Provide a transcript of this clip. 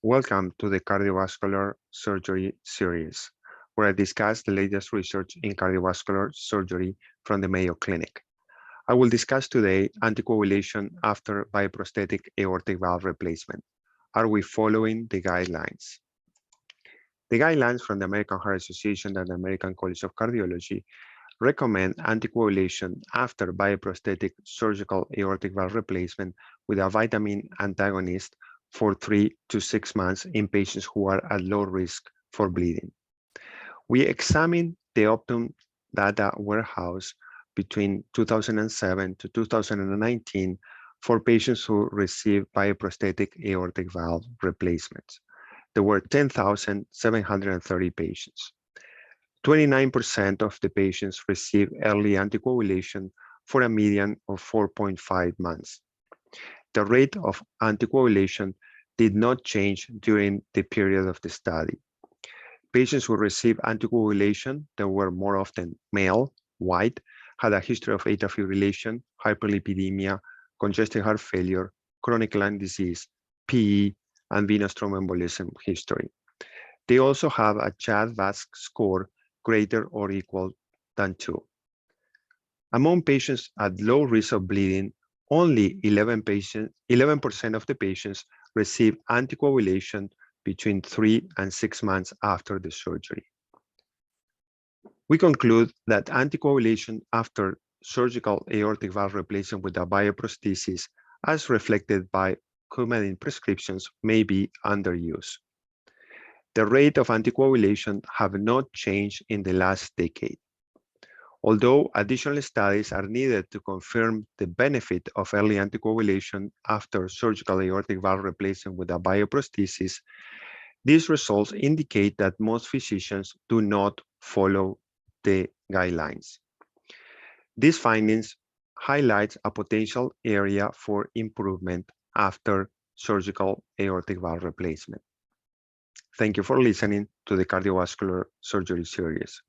Welcome to the Cardiovascular Surgery series, where I discuss the latest research in cardiovascular surgery from the Mayo Clinic. I will discuss today anticoagulation after bioprosthetic aortic valve replacement. Are we following the guidelines? The guidelines from the American Heart Association and the American College of Cardiology recommend anticoagulation after bioprosthetic surgical aortic valve replacement with a vitamin antagonist for 3 to 6 months in patients who are at low risk for bleeding. We examined the Optum data warehouse between 2007 to 2019 for patients who received bioprosthetic aortic valve replacements. There were 10,730 patients. 29% of the patients received early anticoagulation for a median of 4.5 months. The rate of anticoagulation did not change during the period of the study. Patients who received anticoagulation that were more often male, white, had a history of atrial fibrillation, hyperlipidemia, congestive heart failure, chronic lung disease, PE, and venous thromboembolism history. They also have a CHA2DS2-VASc score greater or equal than 2. Among patients at low risk of bleeding, only 11% of the patients received anticoagulation between 3 and 6 months after the surgery. We conclude that anticoagulation after surgical aortic valve replacement with a bioprosthesis, as reflected by Coumadin prescriptions, may be underused. The rate of anticoagulation have not changed in the last decade. Although additional studies are needed to confirm the benefit of early anticoagulation after surgical aortic valve replacement with a bioprosthesis, these results indicate that most physicians do not follow the guidelines. These findings highlight a potential area for improvement after surgical aortic valve replacement. Thank you for listening to the Cardiovascular Surgery series.